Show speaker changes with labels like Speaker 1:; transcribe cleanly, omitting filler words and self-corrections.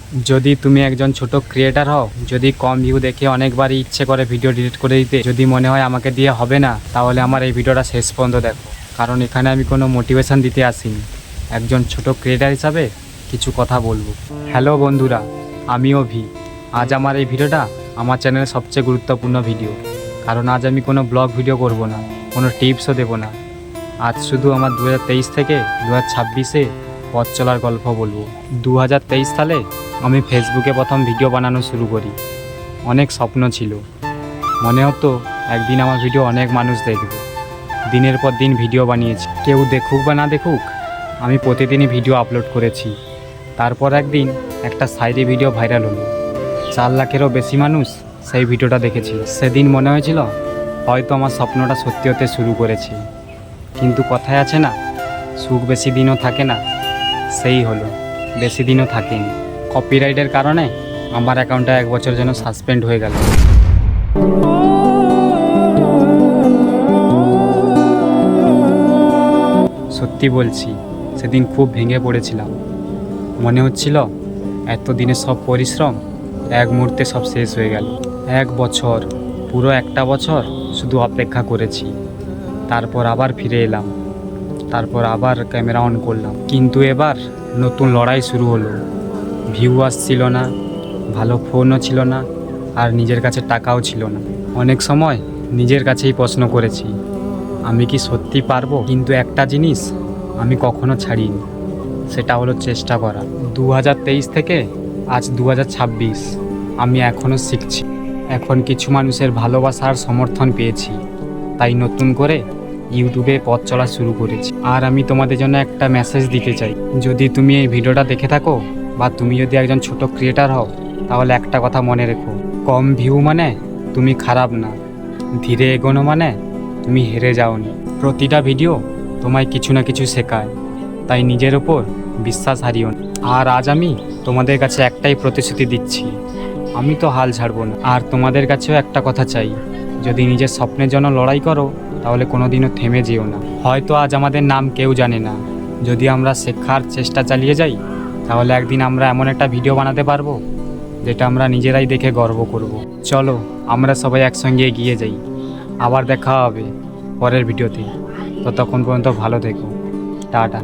Speaker 1: যদি তুমি একজন ছোট ক্রিয়েটার হও, যদি কম ভিউ দেখে অনেকবারই ইচ্ছে করে ভিডিও ডিলিট করে দিতে, যদি মনে হয় আমাকে দিয়ে হবে না, তাহলে আমার এই ভিডিওটা শেষ পর্যন্ত দেখো। কারণ এখানে আমি কোনো মোটিভেশন দিতে আসিনি, একজন ছোট ক্রিয়েটার হিসাবে কিছু কথা বলবো। হ্যালো বন্ধুরা, আমিও ভি। আজ আমার এই ভিডিওটা আমার চ্যানেলের সবচেয়ে গুরুত্বপূর্ণ ভিডিও। কারণ আজ আমি কোনো ব্লগ ভিডিও করব না, কোনো টিপসও দেবো না। আজ শুধু আমার 2023 থেকে 2026-এ পথ চলার গল্প বলবো। 2023 সালে আমি ফেসবুকে প্রথম ভিডিও বানানো শুরু করি। অনেক স্বপ্ন ছিল, মনে হতো একদিন আমার ভিডিও অনেক মানুষ দেখবে। দিনের পর দিন ভিডিও বানিয়েছি, কেউ দেখুক বা না দেখুক, আমি প্রতিদিনই ভিডিও আপলোড করেছি। তারপর একদিন একটা শায়রি ভিডিও ভাইরাল হলো, 4 লাখেরও বেশি মানুষ সেই ভিডিওটা দেখেছিল। সেদিন মনে হয়েছিল হয়তো আমার স্বপ্নটা সত্যি হতে শুরু করেছে। কিন্তু কথায় আছে না, সুখ বেশি দিনও থাকে না, সেই হলো, বেশি দিনও থাকেনি। কপিরাইটের কারণে আমার অ্যাকাউন্টটা 1 বছর যেন সাসপেন্ড হয়ে গেল। সত্যি বলছি, সেদিন খুব ভেঙে পড়েছিলাম। মনে হচ্ছিল এতদিনের সব পরিশ্রম এক মুহূর্তে সব শেষ হয়ে গেল। 1 বছর, পুরো একটা বছর শুধু অপেক্ষা করেছি। তারপর আবার ফিরে এলাম, তারপর আবার ক্যামেরা অন করলাম। কিন্তু এবার নতুন লড়াই শুরু হলো। ভিউ আসছিল না, ভালো ফোনও ছিল না, আর নিজের কাছে টাকাও ছিল না। অনেক সময় নিজের কাছেই প্রশ্ন করেছি, আমি কি সত্যি পারবো? কিন্তু একটা জিনিস আমি কখনো ছাড়িনি, সেটা হলো চেষ্টা করা। 2023 থেকে আজ 2026, আমি এখনও শিখছি। এখন কিছু মানুষের ভালোবাসা আর সমর্থন পেয়েছি, তাই নতুন করে ইউটিউবে পথ চলা শুরু করেছি। আর আমি তোমাদের জন্য একটা মেসেজ দিতে চাই, যদি তুমি এই ভিডিওটা দেখে থাকো বা তুমি যদি একজন ছোট ক্রিয়েটার হও, তাহলে একটা কথা মনে রেখো, কম ভিউ মানে তুমি খারাপ না, ধীরে এগোনো মানে তুমি হেরে যাওনি। প্রতিটা ভিডিও তোমায় কিছু না কিছু শেখায়, তাই নিজের ওপর বিশ্বাস হারিও না। আর আজ আমি তোমাদের কাছে একটাই প্রতিশ্রুতি দিচ্ছি, আমি তো হাল ছাড়বো না। আর তোমাদের কাছেও একটা কথা চাই, যদি নিজের স্বপ্নের জন্য লড়াই করো, তাহলে কোনোদিনও থেমে যেও না। হয়তো আজ আমাদের নাম কেউ জানে না, যদি আমরা শেখার চেষ্টা চালিয়ে যাই, তাহলে একদিন আমরা এমন একটা ভিডিও বানাতে পারবো যেটা আমরা নিজেরাই দেখে গর্ব করব। চলো আমরা সবাই একসঙ্গে এগিয়ে যাই। আবার দেখা হবে পরের ভিডিওতে, ততক্ষণ পর্যন্ত ভালো থেকো, টাটা।